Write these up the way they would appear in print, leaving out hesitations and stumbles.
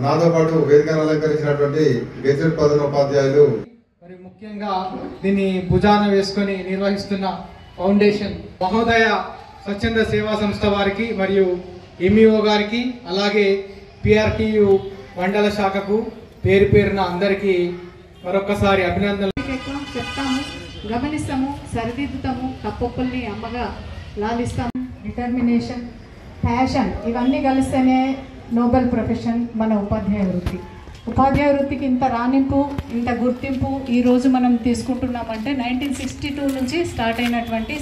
నాతో పాటు వేదికను అలంకరించినటువంటి గెజెట్ ప్రధానోపాధ్యాయులు మరి ముఖ్యంగా దీన్ని భుజాన వేసుకొని నిర్వహిస్తున్న ఫౌండేషన్ మహోదయ స్వచ్ఛంద సేవా సంస్థ వారికి మరియు ఎంఈఓ గారికి అలాగే పిఆర్టీయు మండల శాఖకు పేరు పేరున అందరికీ మరొకసారి అభినందనలు చెప్తాము, గమనిస్తాము, సరిదిద్దుతాము, తప్పుల్ని అమ్మగా లాలిస్తాము. డిటర్మినేషన్, ప్యాషన్ ఇవన్నీ కలిస్తేనే నోబెల్ ప్రొఫెషన్ మన ఉపాధ్యాయ వృత్తి. ఉపాధ్యాయ వృత్తికి ఇంత రాణింపు, ఇంత గుర్తింపు ఈరోజు మనం తీసుకుంటున్నామంటే 1962 నుంచి స్టార్ట్ అయినటువంటి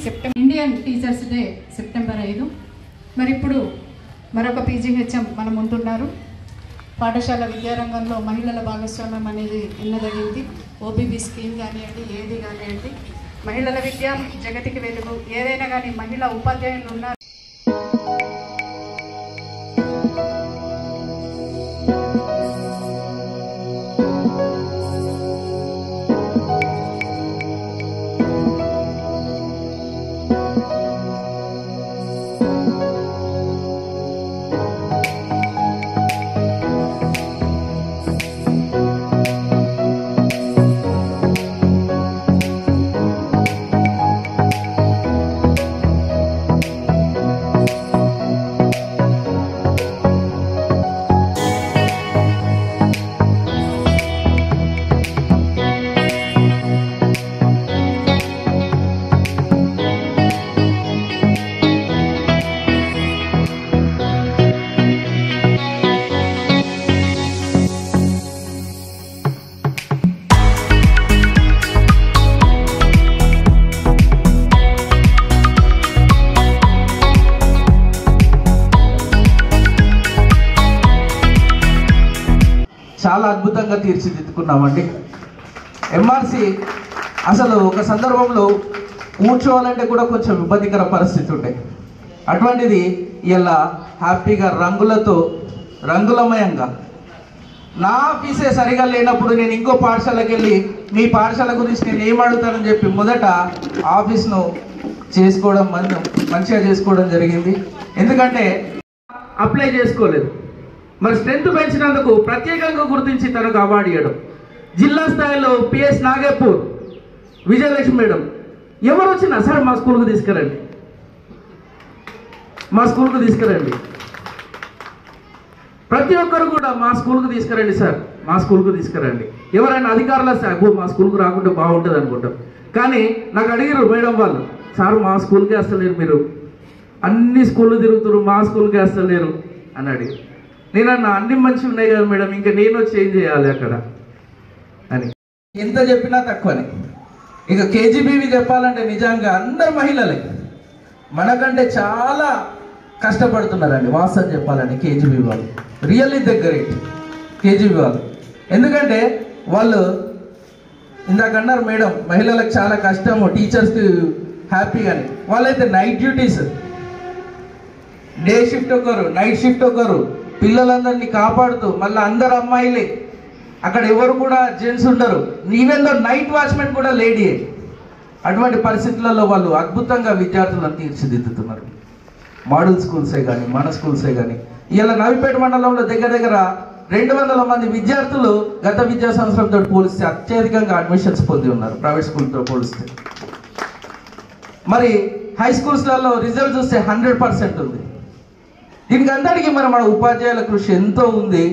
ఇండియన్ టీచర్స్ డే సెప్టెంబర్ 5. మరి ఇప్పుడు మరొక పీజీహెచ్ఎం మన ముందున్నారు. పాఠశాల విద్యారంగంలో మహిళల భాగస్వామ్యం అనేది ఎన్నదగింది. ఓబీబీ స్కీమ్ కానివ్వండి, ఏది కానివ్వండి, మహిళల విద్య జగతికి వెలుగు. ఏదైనా కానీ మహిళా ఉపాధ్యాయులు ఉన్నారు. చాలా అద్భుతంగా తీర్చిదిద్దుకున్నామండి. ఎంఆర్సి అసలు ఒక సందర్భంలో కూర్చోవాలంటే కూడా కొంచెం ఇబ్బందికర పరిస్థితి ఉండే, అటువంటిది ఇలా హ్యాపీగా రంగులతో రంగులమయంగా. నా ఆఫీసే సరిగా లేనప్పుడు నేను ఇంకో పాఠశాలకు వెళ్ళి మీ పాఠశాల గురించి నేను ఏం అడుగుతానని చెప్పి మొదట ఆఫీస్ను చేసుకోవడం మంచిగా చేసుకోవడం జరిగింది. ఎందుకంటే అప్లై చేసుకోలేదు. మరి స్ట్రెంత్ పెంచినందుకు ప్రత్యేకంగా గుర్తించి తనకు అవార్డు ఇవ్వడం. జిల్లా స్థాయిలో పిఎస్ నాగపూర్ విజయలక్ష్మి మేడం ఎవరు వచ్చినా సార్ మా స్కూల్కి తీసుకురండి, మా స్కూల్కి తీసుకురండి, ప్రతి ఒక్కరు కూడా మా స్కూల్కి తీసుకురండి సార్, మా స్కూల్కి తీసుకురండి. ఎవరైనా అధికారుల సార్ మా స్కూల్కి రాకుంటే బాగుంటుంది అనుకుంటాం. కానీ నాకు అడిగారు మేడం వాళ్ళు, సార్ మా స్కూల్కి వస్తలేరు, మీరు అన్ని స్కూళ్ళు తిరుగుతున్నారు, మా స్కూల్కి వస్తలేరు అని అడిగి నేను అన్న అన్ని మంచిగా ఉన్నాయి కదా మేడం, ఇంకా నేను చేంజ్ చేయాలి అక్కడ అని. ఎంత చెప్పినా తక్కువనే. ఇక కేజీబీవి చెప్పాలంటే నిజంగా అందరు మహిళలే మనకంటే చాలా కష్టపడుతున్నారండి. వాస్తవం చెప్పాలండి, కేజీబీ వాళ్ళు రియల్లీ ద గ్రేట్ కేజీబీ వాళ్ళు. ఎందుకంటే వాళ్ళు ఇందాక అన్నారు మేడం మహిళలకు చాలా కష్టము, టీచర్స్కి హ్యాపీగాని. వాళ్ళైతే నైట్ డ్యూటీస్, డే షిఫ్ట్ ఒకరు, నైట్ షిఫ్ట్ ఒకరు, పిల్లలందరినీ కాపాడుతూ మళ్ళీ అందరు అమ్మాయిలే, అక్కడ ఎవరు కూడా జెంట్స్ ఉండరు. ఈవెన్ దో నైట్ వాచ్మెన్ కూడా లేడీయే. అటువంటి పరిస్థితులలో వాళ్ళు అద్భుతంగా విద్యార్థులను తీర్చిదిద్దుతున్నారు. మోడల్ స్కూల్సే కానీ మన స్కూల్సే కానీ ఇలా నవిపేట మండలంలో దగ్గర 200 మంది విద్యార్థులు గత విద్యా సంవత్సరంతో పోలిస్తే అత్యధికంగా అడ్మిషన్స్ పొంది ఉన్నారు ప్రైవేట్ స్కూల్తో పోలిస్తే. మరి హై స్కూల్స్లలో రిజల్ట్ చూస్తే 100% ఉంది. దీనికి అందరికీ మన ఉపాధ్యాయుల కృషి ఎంతో ఉంది.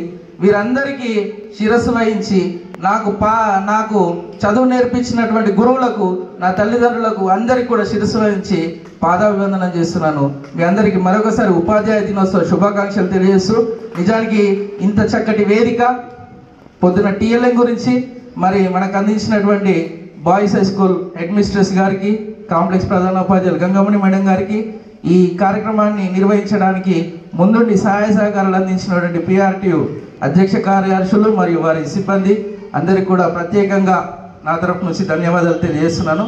వీరందరికీ శిరస్సు వహించి నాకు చదువు నేర్పించినటువంటి గురువులకు, నా తల్లిదండ్రులకు అందరికీ కూడా శిరస్సు వహించి పాదాభివందనం చేస్తున్నాను. మీ అందరికీ మరొకసారి ఉపాధ్యాయ దినోత్సవ శుభాకాంక్షలు తెలియజేస్తూ, నిజానికి ఇంత చక్కటి వేదిక పొద్దున టీఎల్ఎం గురించి మరి మనకు అందించినటువంటి boys high school head mistress గారికి, కాంప్లెక్స్ ప్రధానోపాధ్యాయులు గంగమణి మేడం గారికి, ఈ కార్యక్రమాన్ని నిర్వహించడానికి ముందుండి సహాయ సహకారాలు అందించినటువంటి పిఆర్టీయు అధ్యక్ష కార్యదర్శులు మరియు వారి సిబ్బంది అందరికీ కూడా ప్రత్యేకంగా నా తరపు నుంచి ధన్యవాదాలు తెలియజేస్తున్నాను.